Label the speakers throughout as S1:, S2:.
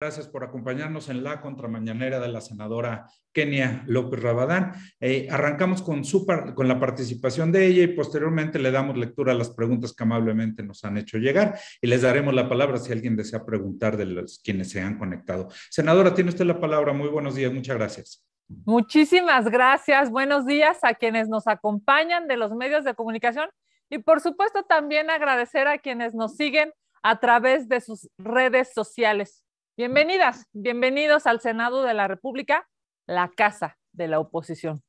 S1: Gracias por acompañarnos en la contramañanera de la senadora Kenia López Rabadán. Arrancamos con la participación de ella y posteriormente le damos lectura a las preguntas que amablemente nos han hecho llegar y les daremos la palabra si alguien desea preguntar de los quienes se han conectado. Senadora, tiene usted la palabra. Muy buenos días. Muchas gracias.
S2: Muchísimas gracias. Buenos días a quienes nos acompañan de los medios de comunicación y por supuesto también agradecer a quienes nos siguen a través de sus redes sociales. Bienvenidas, bienvenidos al Senado de la República, la casa de la oposición.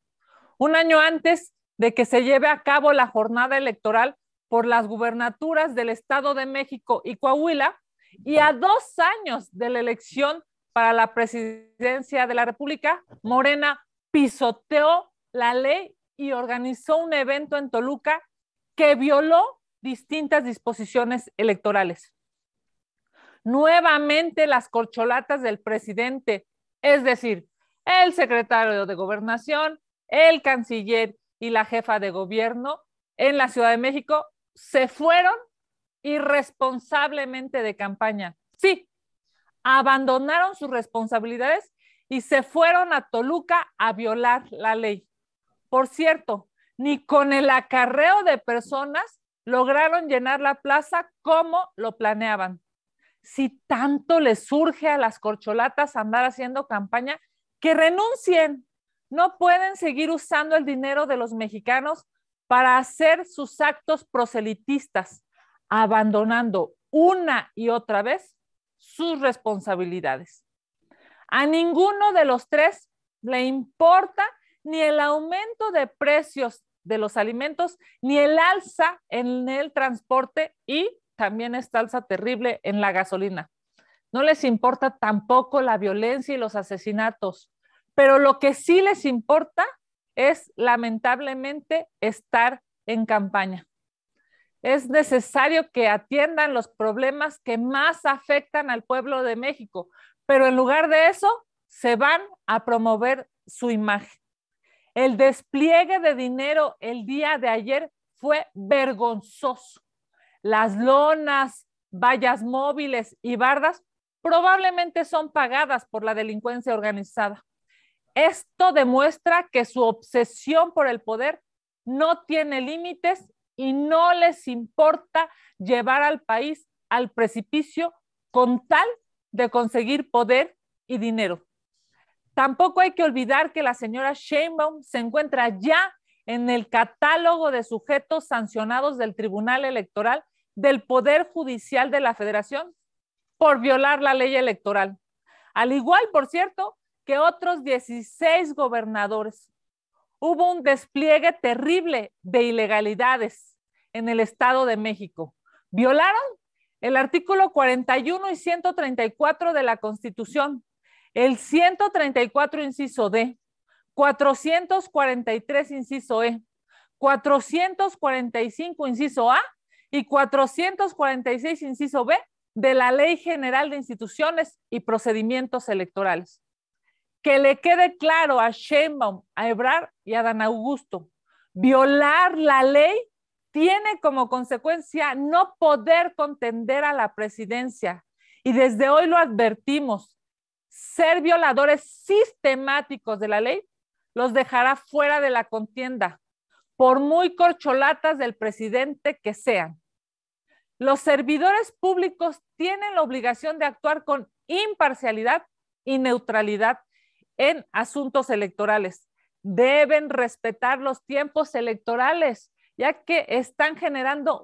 S2: Un año antes de que se lleve a cabo la jornada electoral por las gubernaturas del Estado de México y Coahuila, y a 2 años de la elección para la presidencia de la República, Morena pisoteó la ley y organizó un evento en Toluca que violó distintas disposiciones electorales. Nuevamente las corcholatas del presidente, es decir, el secretario de Gobernación, el canciller y la jefa de gobierno en la Ciudad de México se fueron irresponsablemente de campaña. Sí, abandonaron sus responsabilidades y se fueron a Toluca a violar la ley. Por cierto, ni con el acarreo de personas lograron llenar la plaza como lo planeaban. Si tanto les surge a las corcholatas andar haciendo campaña, que renuncien. No pueden seguir usando el dinero de los mexicanos para hacer sus actos proselitistas, abandonando una y otra vez sus responsabilidades. A ninguno de los tres le importa ni el aumento de precios de los alimentos, ni el alza en el transporte y también esta alza terrible en la gasolina. No les importa tampoco la violencia y los asesinatos, pero lo que sí les importa es lamentablemente estar en campaña. Es necesario que atiendan los problemas que más afectan al pueblo de México, pero en lugar de eso se van a promover su imagen. El despliegue de dinero el día de ayer fue vergonzoso. Las lonas, vallas móviles y bardas probablemente son pagadas por la delincuencia organizada. Esto demuestra que su obsesión por el poder no tiene límites y no les importa llevar al país al precipicio con tal de conseguir poder y dinero. Tampoco hay que olvidar que la señora Sheinbaum se encuentra ya en el catálogo de sujetos sancionados del Tribunal Electoral del Poder Judicial de la Federación por violar la ley electoral. Al igual, por cierto, que otros 16 gobernadores. Hubo un despliegue terrible de ilegalidades en el Estado de México. Violaron el artículo 41 y 134 de la Constitución, el 134 inciso D, 443 inciso E, 445 inciso A y 446 inciso B de la Ley General de Instituciones y Procedimientos Electorales. Que le quede claro a Sheinbaum, a Ebrard y a Dan Augusto, violar la ley tiene como consecuencia no poder contender a la presidencia. Y desde hoy lo advertimos, ser violadores sistemáticos de la ley los dejará fuera de la contienda, por muy corcholatas del presidente que sean. Los servidores públicos tienen la obligación de actuar con imparcialidad y neutralidad en asuntos electorales. Deben respetar los tiempos electorales, ya que están generando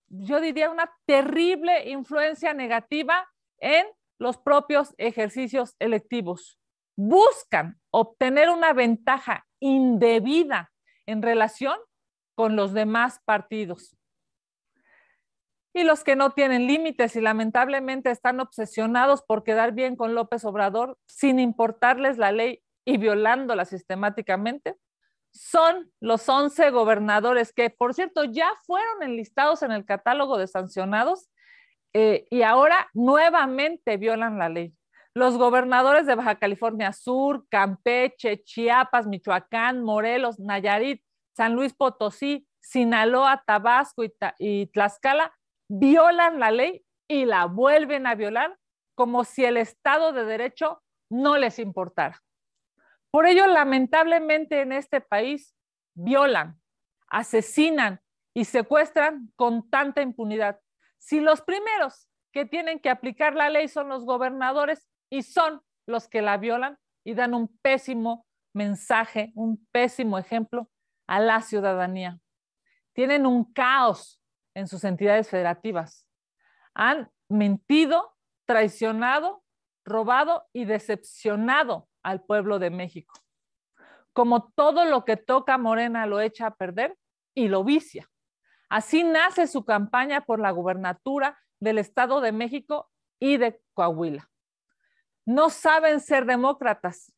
S2: yo diría, una terrible influencia negativa en los propios ejercicios electivos. Buscan obtener una ventaja indebida en relación con los demás partidos. Y los que no tienen límites y lamentablemente están obsesionados por quedar bien con López Obrador sin importarles la ley y violándola sistemáticamente, son los 11 gobernadores que, por cierto, ya fueron enlistados en el catálogo de sancionados y ahora nuevamente violan la ley. Los gobernadores de Baja California Sur, Campeche, Chiapas, Michoacán, Morelos, Nayarit, San Luis Potosí, Sinaloa, Tabasco y Tlaxcala violan la ley y la vuelven a violar como si el Estado de Derecho no les importara. Por ello, lamentablemente en este país violan, asesinan y secuestran con tanta impunidad. Si los primeros que tienen que aplicar la ley son los gobernadores y son los que la violan y dan un pésimo mensaje, un pésimo ejemplo a la ciudadanía. Tienen un caos en sus entidades federativas. Han mentido, traicionado, robado y decepcionado al pueblo de México. Como todo lo que toca Morena lo echa a perder y lo vicia. Así nace su campaña por la gubernatura del Estado de México y de Coahuila. No saben ser demócratas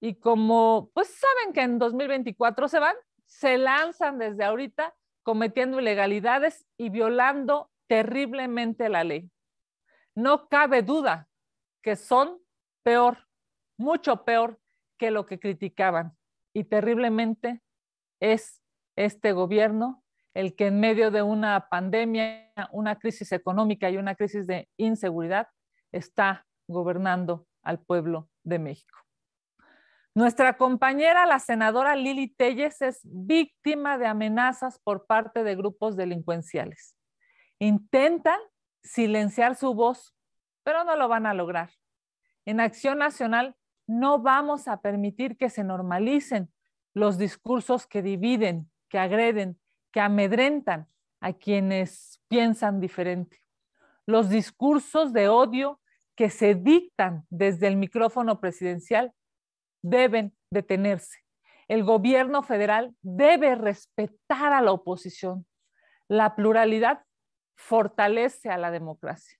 S2: y como pues saben que en 2024 se van, se lanzan desde ahorita cometiendo ilegalidades y violando terriblemente la ley. No cabe duda que son peor, mucho peor que lo que criticaban. Y terriblemente es este gobierno el que en medio de una pandemia, una crisis económica y una crisis de inseguridad está gobernando al pueblo de México. Nuestra compañera, la senadora Lili Téllez, es víctima de amenazas por parte de grupos delincuenciales. Intentan silenciar su voz, pero no lo van a lograr. En Acción Nacional no vamos a permitir que se normalicen los discursos que dividen, que agreden, que amedrentan a quienes piensan diferente. Los discursos de odio que se dictan desde el micrófono presidencial deben detenerse. El gobierno federal debe respetar a la oposición. La pluralidad fortalece a la democracia.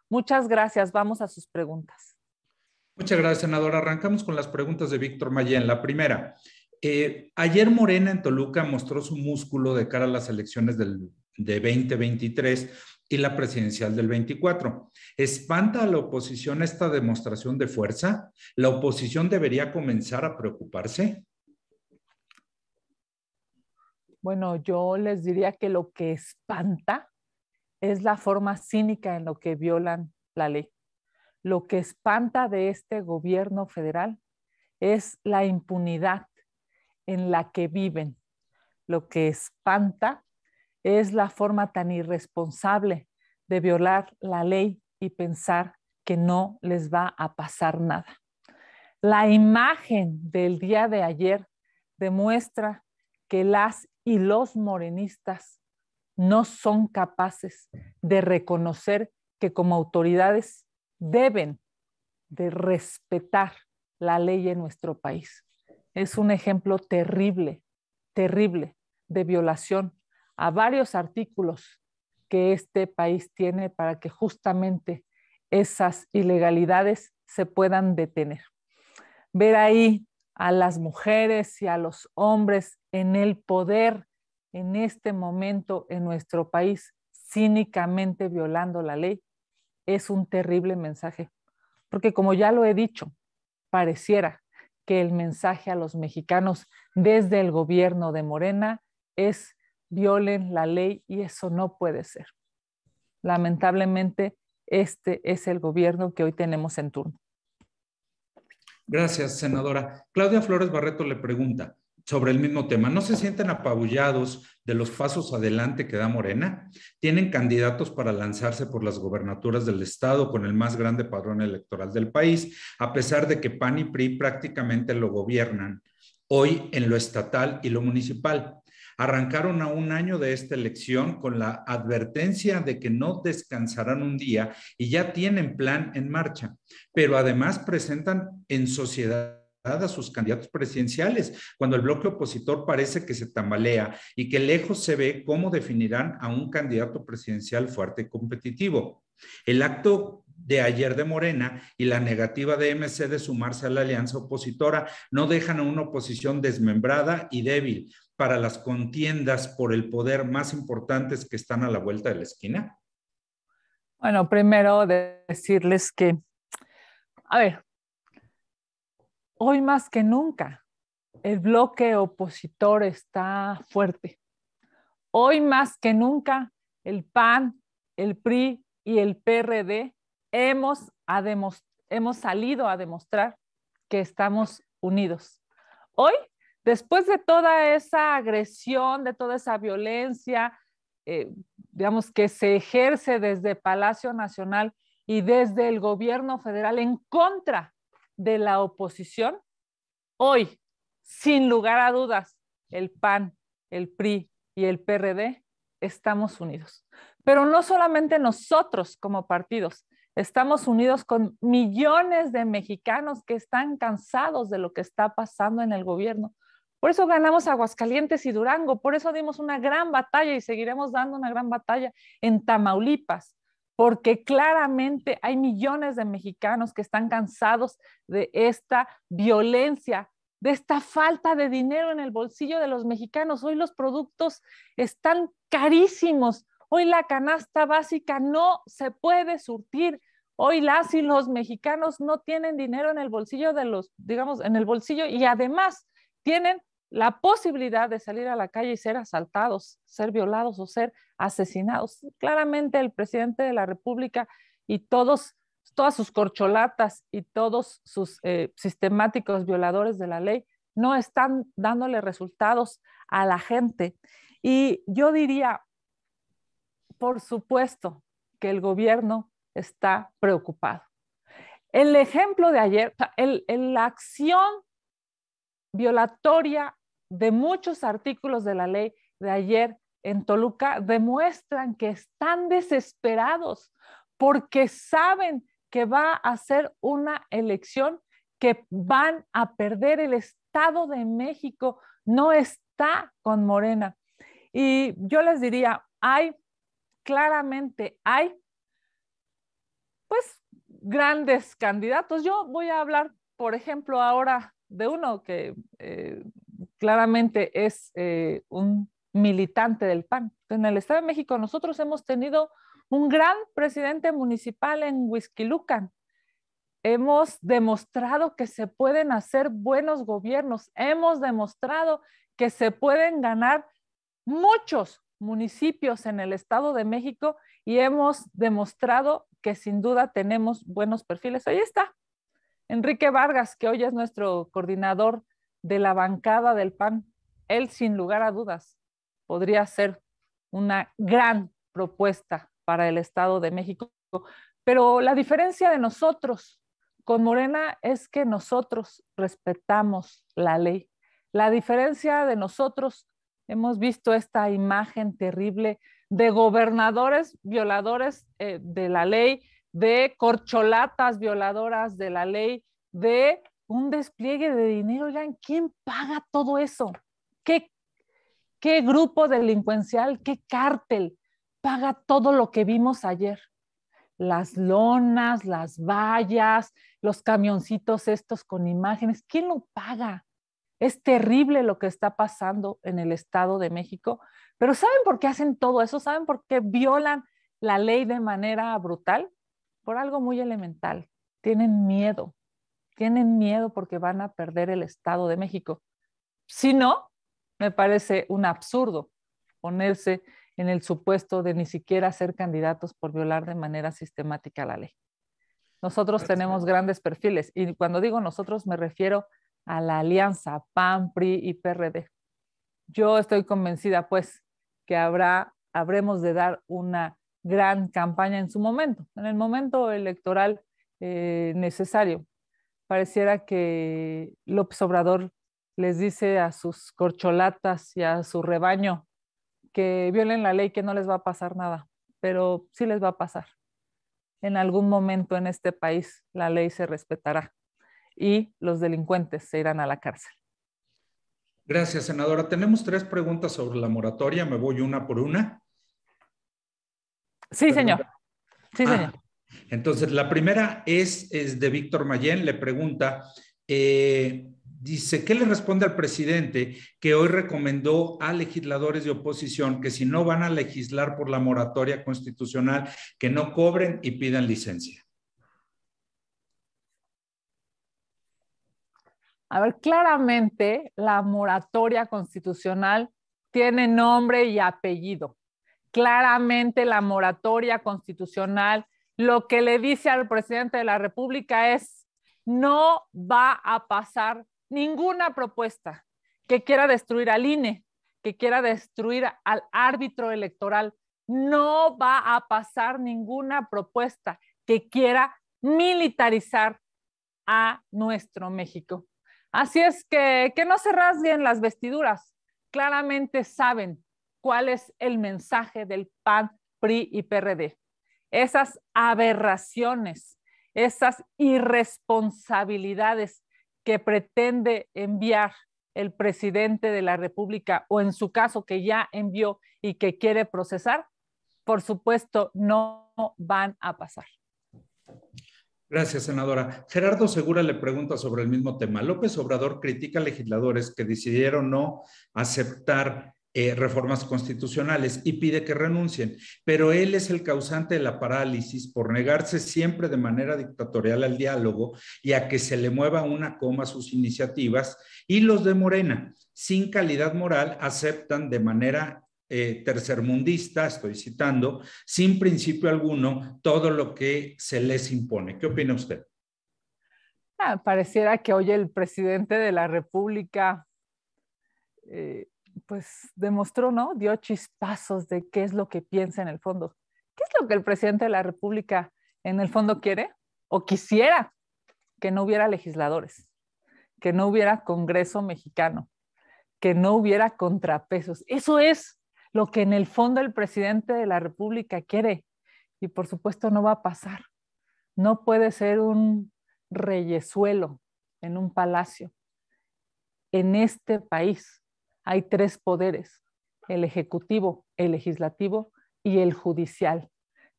S2: Muchas gracias. Vamos a sus preguntas.
S1: Muchas gracias, senadora. Arrancamos con las preguntas de Víctor Mayén. La primera, ayer Morena en Toluca mostró su músculo de cara a las elecciones de 2023 y la presidencial del 24. ¿Espanta a la oposición esta demostración de fuerza? ¿La oposición debería comenzar a preocuparse?
S2: Bueno, yo les diría que lo que espanta es la forma cínica en lo que violan la ley. Lo que espanta de este gobierno federal es la impunidad en la que viven. Lo que espanta es la forma tan irresponsable de violar la ley y pensar que no les va a pasar nada. La imagen del día de ayer demuestra que las y los morenistas no son capaces de reconocer que como autoridades deben de respetar la ley en nuestro país. Es un ejemplo terrible, terrible de violación a varios artículos que este país tiene para que justamente esas ilegalidades se puedan detener. Ver ahí a las mujeres y a los hombres en el poder en este momento en nuestro país, cínicamente violando la ley, es un terrible mensaje. Porque como ya lo he dicho, pareciera que el mensaje a los mexicanos desde el gobierno de Morena es violen la ley y eso no puede ser. Lamentablemente, este es el gobierno que hoy tenemos en turno.
S1: Gracias, senadora. Claudia Flores Barreto le pregunta sobre el mismo tema. ¿No se sienten apabullados de los pasos adelante que da Morena? ¿Tienen candidatos para lanzarse por las gobernaturas del estado con el más grande padrón electoral del país, a pesar de que PAN y PRI prácticamente lo gobiernan hoy en lo estatal y lo municipal? Arrancaron a un año de esta elección con la advertencia de que no descansarán un día y ya tienen plan en marcha, pero además presentan en sociedad a sus candidatos presidenciales, cuando el bloque opositor parece que se tambalea y que lejos se ve cómo definirán a un candidato presidencial fuerte y competitivo. El acto de ayer de Morena y la negativa de MC de sumarse a la alianza opositora no dejan a una oposición desmembrada y débil para las contiendas por el poder más importantes que están a la vuelta de la esquina.
S2: Bueno, primero decirles que, a ver, hoy más que nunca el bloque opositor está fuerte. Hoy más que nunca el PAN, el PRI y el PRD hemos salido a demostrar que estamos unidos. Hoy, después de toda esa agresión, de toda esa violencia, digamos, que se ejerce desde Palacio Nacional y desde el gobierno federal en contra de la oposición, hoy, sin lugar a dudas, el PAN, el PRI y el PRD estamos unidos. Pero no solamente nosotros como partidos, estamos unidos con millones de mexicanos que están cansados de lo que está pasando en el gobierno. Por eso ganamos Aguascalientes y Durango, por eso dimos una gran batalla y seguiremos dando una gran batalla en Tamaulipas, porque claramente hay millones de mexicanos que están cansados de esta violencia, de esta falta de dinero en el bolsillo de los mexicanos. Hoy los productos están carísimos. Hoy la canasta básica no se puede surtir. Hoy las y los mexicanos no tienen dinero en el bolsillo digamos, en el bolsillo, y además tienen la posibilidad de salir a la calle y ser asaltados, ser violados o ser asesinados. Claramente el presidente de la República y todas sus corcholatas y todos sus sistemáticos violadores de la ley no están dándole resultados a la gente. Y yo diría, por supuesto, que el gobierno está preocupado. El ejemplo de ayer, la acción violatoria de muchos artículos de la ley de ayer en Toluca demuestran que están desesperados porque saben que va a ser una elección que van a perder. El Estado de México no está con Morena. Y yo les diría, claramente hay pues grandes candidatos. Yo voy a hablar, por ejemplo, ahora de uno que claramente es un militante del PAN. En el Estado de México nosotros hemos tenido un gran presidente municipal en Huixquilucan. Hemos demostrado que se pueden hacer buenos gobiernos. Hemos demostrado que se pueden ganar muchos municipios en el Estado de México y hemos demostrado que sin duda tenemos buenos perfiles. Ahí está Enrique Vargas, que hoy es nuestro coordinador de la bancada del PAN. Él, sin lugar a dudas, podría ser una gran propuesta para el Estado de México. Pero la diferencia de nosotros con Morena es que nosotros respetamos la ley. La diferencia de nosotros, hemos visto esta imagen terrible de gobernadores violadores de la ley, de corcholatas violadoras de la ley, de un despliegue de dinero. Oigan, ¿quién paga todo eso? ¿Qué grupo delincuencial, qué cártel paga todo lo que vimos ayer? Las lonas, las vallas, los camioncitos estos con imágenes. ¿Quién lo paga? Es terrible lo que está pasando en el Estado de México. Pero ¿saben por qué hacen todo eso? ¿Saben por qué violan la ley de manera brutal? Por algo muy elemental. Tienen miedo porque van a perder el Estado de México. Si no, me parece un absurdo ponerse en el supuesto de ni siquiera ser candidatos por violar de manera sistemática la ley. Nosotros tenemos grandes perfiles y cuando digo nosotros me refiero a la alianza PAN, PRI y PRD. Yo estoy convencida pues que habremos de dar una gran campaña en su momento, en el momento electoral necesario. Pareciera que López Obrador les dice a sus corcholatas y a su rebaño que violen la ley, que no les va a pasar nada, pero sí les va a pasar. En algún momento en este país la ley se respetará y los delincuentes se irán a la cárcel.
S1: Gracias, senadora. Tenemos 3 preguntas sobre la moratoria. Me voy una por una.
S2: Sí, señor. Sí, señor.
S1: Entonces, la primera es de Víctor Mayén. Le pregunta, dice, ¿qué le responde al presidente que hoy recomendó a legisladores de oposición que si no van a legislar por la moratoria constitucional, que no cobren y pidan licencia?
S2: A ver, claramente la moratoria constitucional tiene nombre y apellido. Claramente la moratoria constitucional lo que le dice al presidente de la República es: no va a pasar ninguna propuesta que quiera destruir al INE, que quiera destruir al árbitro electoral. No va a pasar ninguna propuesta que quiera militarizar a nuestro México. Así es que no se rasguen las vestiduras. Claramente saben cuál es el mensaje del PAN, PRI y PRD. Esas aberraciones, esas irresponsabilidades que pretende enviar el presidente de la República, o en su caso que ya envió y que quiere procesar, por supuesto no van a pasar.
S1: Gracias, senadora. Gerardo Segura le pregunta sobre el mismo tema. López Obrador critica a legisladores que decidieron no aceptar reformas constitucionales y pide que renuncien, pero él es el causante de la parálisis por negarse siempre de manera dictatorial al diálogo y a que se le mueva una coma a sus iniciativas, y los de Morena, sin calidad moral, aceptan de manera tercermundista, estoy citando, sin principio alguno, todo lo que se les impone. ¿Qué opina usted?
S2: Pareciera que hoy el presidente de la República pues demostró, ¿no? Dio chispazos de qué es lo que piensa en el fondo. ¿Qué es lo que el presidente de la República en el fondo quiere o quisiera? Que no hubiera legisladores, que no hubiera Congreso mexicano, que no hubiera contrapesos. Eso es lo que en el fondo el presidente de la República quiere, y por supuesto no va a pasar. No puede ser un reyesuelo en un palacio. En este país hay 3 poderes: el ejecutivo, el legislativo y el judicial.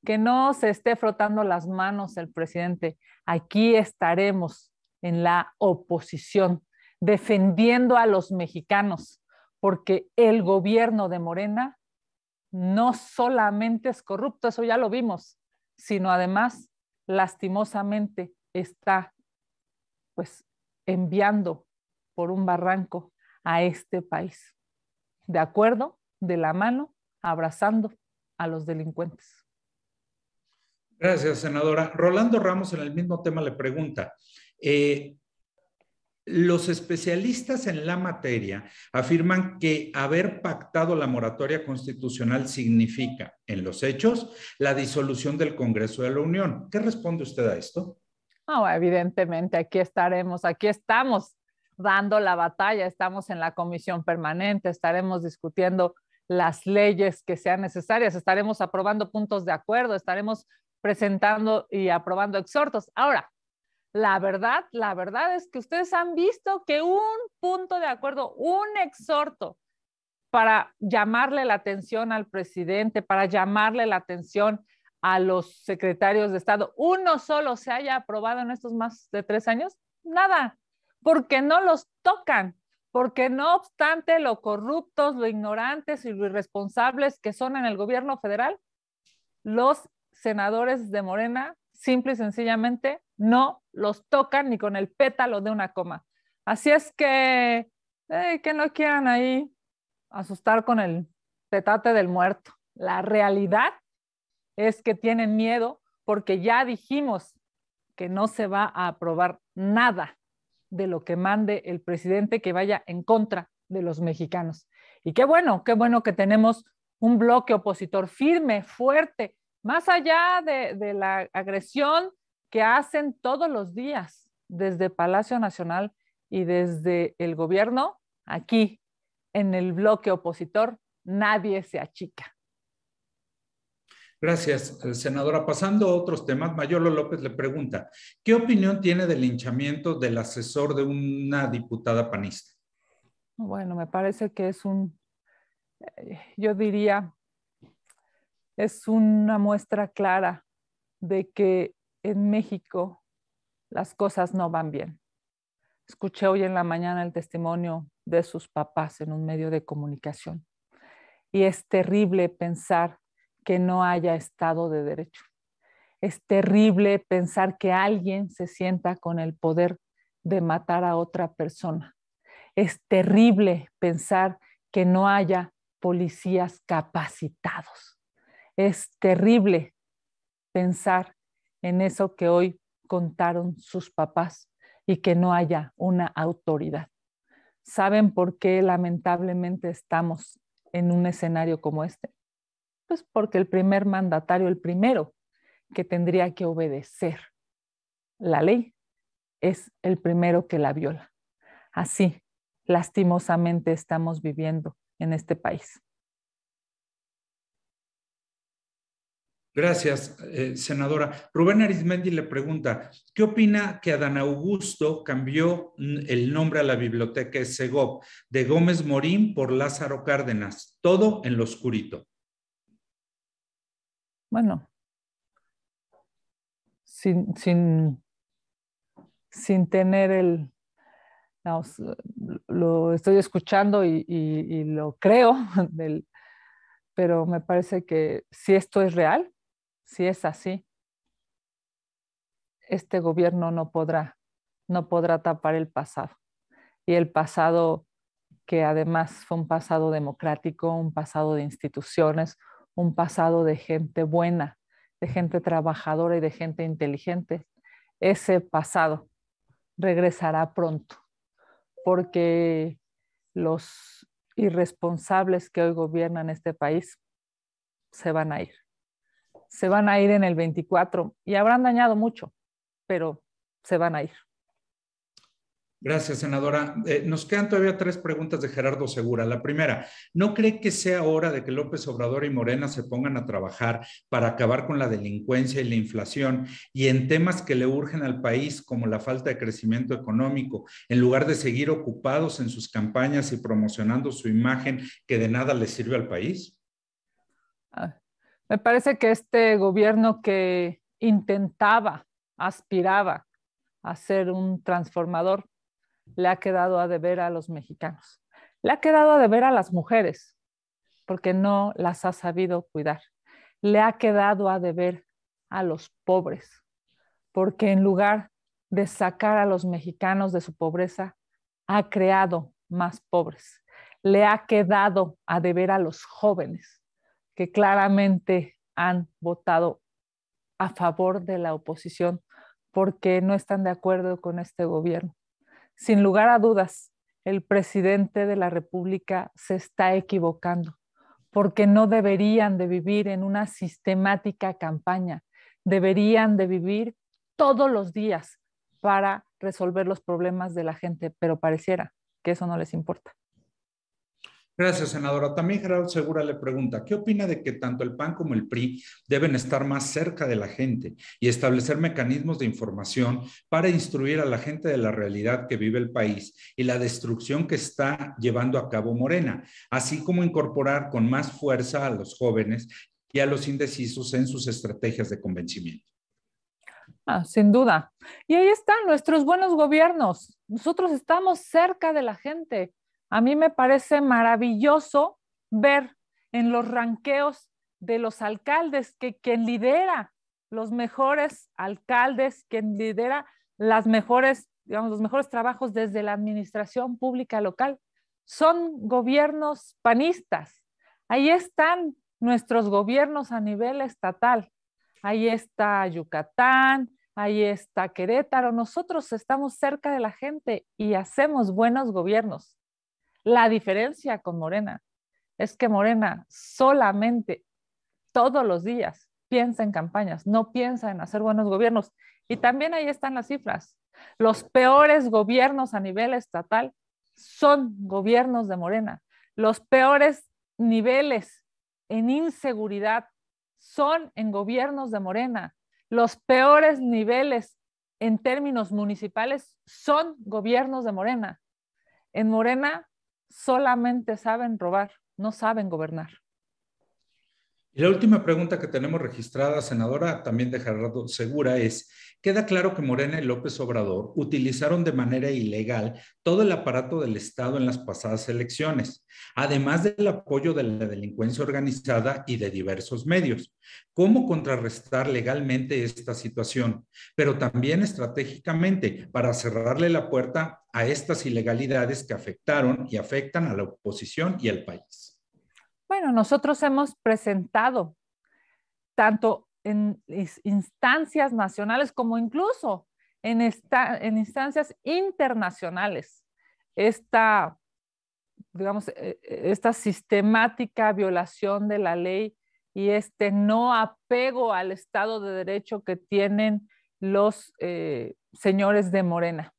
S2: Que no se esté frotando las manos el presidente. Aquí estaremos en la oposición, defendiendo a los mexicanos, porque el gobierno de Morena no solamente es corrupto, eso ya lo vimos, sino además, lastimosamente, está pues enviando por un barranco a este país. ¿De acuerdo? De la mano, abrazando a los delincuentes.
S1: Gracias, senadora. Rolando Ramos en el mismo tema le pregunta, los especialistas en la materia afirman que haber pactado la moratoria constitucional significa, en los hechos, la disolución del Congreso de la Unión. ¿Qué responde usted a esto?
S2: No, evidentemente, aquí estamos dando la batalla, estamos en la comisión permanente, estaremos discutiendo las leyes que sean necesarias, estaremos aprobando puntos de acuerdo, estaremos presentando y aprobando exhortos. Ahora, la verdad es que ustedes han visto que un punto de acuerdo, un exhorto para llamarle la atención al presidente, para llamarle la atención a los secretarios de Estado, uno solo se haya aprobado en estos más de 3 años, nada, porque no los tocan, porque no obstante lo corruptos, lo ignorantes y lo irresponsables que son en el gobierno federal, los senadores de Morena simple y sencillamente no los tocan ni con el pétalo de una coma. Así es que no quieran ahí asustar con el petate del muerto. La realidad es que tienen miedo porque ya dijimos que no se va a aprobar nada de lo que mande el presidente que vaya en contra de los mexicanos. Y qué bueno que tenemos un bloque opositor firme, fuerte, más allá de la agresión que hacen todos los días desde Palacio Nacional y desde el gobierno. Aquí en el bloque opositor nadie se achica.
S1: Gracias, senadora. Pasando a otros temas, Mayolo López le pregunta, ¿qué opinión tiene del linchamiento del asesor de una diputada panista?
S2: Bueno, me parece que es yo diría, es una muestra clara de que en México las cosas no van bien. Escuché hoy en la mañana el testimonio de sus papás en un medio de comunicación y es terrible pensar que no haya Estado de Derecho. Es terrible pensar que alguien se sienta con el poder de matar a otra persona. Es terrible pensar que no haya policías capacitados. Es terrible pensar en eso que hoy contaron sus papás y que no haya una autoridad. ¿Saben por qué lamentablemente estamos en un escenario como este? Pues porque el primer mandatario, el primero que tendría que obedecer la ley, es el primero que la viola. Así, lastimosamente, estamos viviendo en este país.
S1: Gracias, senadora. Rubén Arizmendi le pregunta, ¿qué opina que Adán Augusto cambió el nombre a la biblioteca Segov de Gómez Morín por Lázaro Cárdenas? Todo en lo oscurito.
S2: Bueno, sin tener el... Vamos, lo estoy escuchando y lo creo, pero me parece que si esto es real, si es así, este gobierno no podrá tapar el pasado. Y el pasado que además fue un pasado democrático, un pasado de instituciones, un pasado de gente buena, de gente trabajadora y de gente inteligente. Ese pasado regresará pronto, porque los irresponsables que hoy gobiernan este país se van a ir. Se van a ir en el 24 y habrán dañado mucho, pero se van a ir.
S1: Gracias, senadora. Nos quedan todavía 3 preguntas de Gerardo Segura. La primera, ¿no cree que sea hora de que López Obrador y Morena se pongan a trabajar para acabar con la delincuencia y la inflación y en temas que le urgen al país, como la falta de crecimiento económico, en lugar de seguir ocupados en sus campañas y promocionando su imagen que de nada le sirve al país?
S2: Me parece que este gobierno que aspiraba a ser un transformador, le ha quedado a deber a los mexicanos. Le ha quedado a deber a las mujeres, porque no las ha sabido cuidar. Le ha quedado a deber a los pobres, porque en lugar de sacar a los mexicanos de su pobreza, ha creado más pobres. Le ha quedado a deber a los jóvenes, que claramente han votado a favor de la oposición porque no están de acuerdo con este gobierno. Sin lugar a dudas, el presidente de la República se está equivocando porque no deberían de vivir en una sistemática campaña, deberían de vivir todos los días para resolver los problemas de la gente, pero pareciera que eso no les importa.
S1: Gracias, senadora. También Gerardo Segura le pregunta, ¿qué opina de que tanto el PAN como el PRI deben estar más cerca de la gente y establecer mecanismos de información para instruir a la gente de la realidad que vive el país y la destrucción que está llevando a cabo Morena, así como incorporar con más fuerza a los jóvenes y a los indecisos en sus estrategias de convencimiento?
S2: Sin duda. Y ahí están nuestros buenos gobiernos. Nosotros estamos cerca de la gente. A mí me parece maravilloso ver en los ranqueos de los alcaldes que quien lidera los mejores alcaldes, quien lidera las mejores, digamos, los mejores trabajos desde la administración pública local, son gobiernos panistas. Ahí están nuestros gobiernos a nivel estatal. Ahí está Yucatán, ahí está Querétaro. Nosotros estamos cerca de la gente y hacemos buenos gobiernos. La diferencia con Morena es que Morena solamente todos los días piensa en campañas, no piensa en hacer buenos gobiernos. Y también ahí están las cifras. Los peores gobiernos a nivel estatal son gobiernos de Morena. Los peores niveles en inseguridad son en gobiernos de Morena. Los peores niveles en términos municipales son gobiernos de Morena. En Morena solamente saben robar, no saben gobernar.
S1: Y la última pregunta que tenemos registrada, senadora, también de Gerardo Segura, es, queda claro que Morena y López Obrador utilizaron de manera ilegal todo el aparato del Estado en las pasadas elecciones, además del apoyo de la delincuencia organizada y de diversos medios. ¿Cómo contrarrestar legalmente esta situación, pero también estratégicamente para cerrarle la puerta a estas ilegalidades que afectaron y afectan a la oposición y al país?
S2: Bueno, nosotros hemos presentado tanto en instancias nacionales como incluso en instancias internacionales. Digamos, esta sistemática violación de la ley y este no apego al Estado de Derecho que tienen los señores de Morena.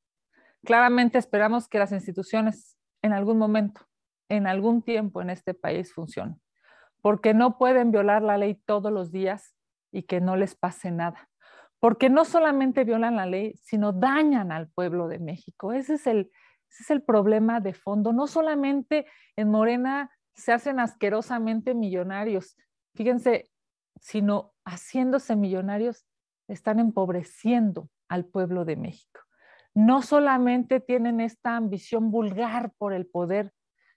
S2: Claramente esperamos que las instituciones en algún momento, en algún tiempo en este país funcionen, porque no pueden violar la ley todos los días y que no les pase nada, porque no solamente violan la ley, sino dañan al pueblo de México. Ese es el problema de fondo. No solamente en Morena se hacen asquerosamente millonarios, fíjense, sino haciéndose millonarios, están empobreciendo al pueblo de México. No solamente tienen esta ambición vulgar por el poder,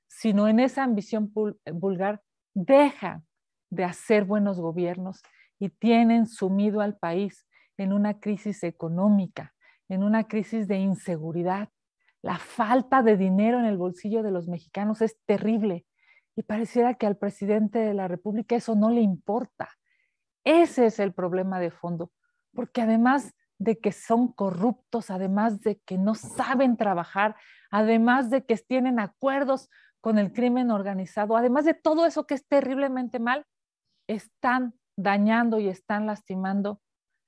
S2: sino en esa ambición vulgar dejan de hacer buenos gobiernos y tienen sumido al país en una crisis económica, en una crisis de inseguridad. La falta de dinero en el bolsillo de los mexicanos es terrible y pareciera que al presidente de la República eso no le importa. Ese es el problema de fondo, porque además de que son corruptos, además de que no saben trabajar, además de que tienen acuerdos con el crimen organizado, además de todo eso que es terriblemente mal, están dañando y están lastimando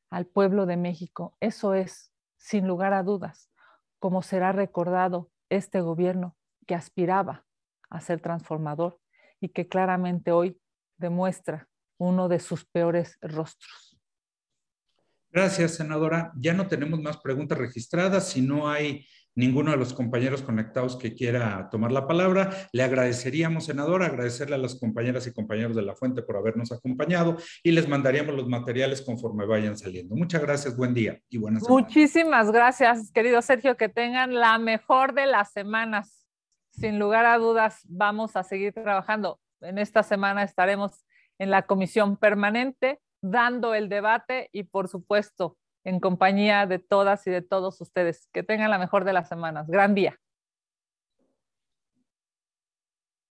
S2: al pueblo de México. Eso es, sin lugar a dudas, como será recordado este gobierno que aspiraba a ser transformador y que claramente hoy demuestra uno de sus peores rostros.
S1: Gracias, senadora. Ya no tenemos más preguntas registradas. Si no hay ninguno de los compañeros conectados que quiera tomar la palabra, le agradeceríamos, senadora, agradecerle a las compañeras y compañeros de La Fuente por habernos acompañado y les mandaríamos los materiales conforme vayan saliendo. Muchas gracias, buen día y buenas semanas.
S2: Muchísimas gracias, querido Sergio, que tengan la mejor de las semanas. Sin lugar a dudas, vamos a seguir trabajando. En esta semana estaremos en la comisión permanente dando el debate y, por supuesto, en compañía de todas y de todos ustedes. Que tengan la mejor de las semanas. Gran día.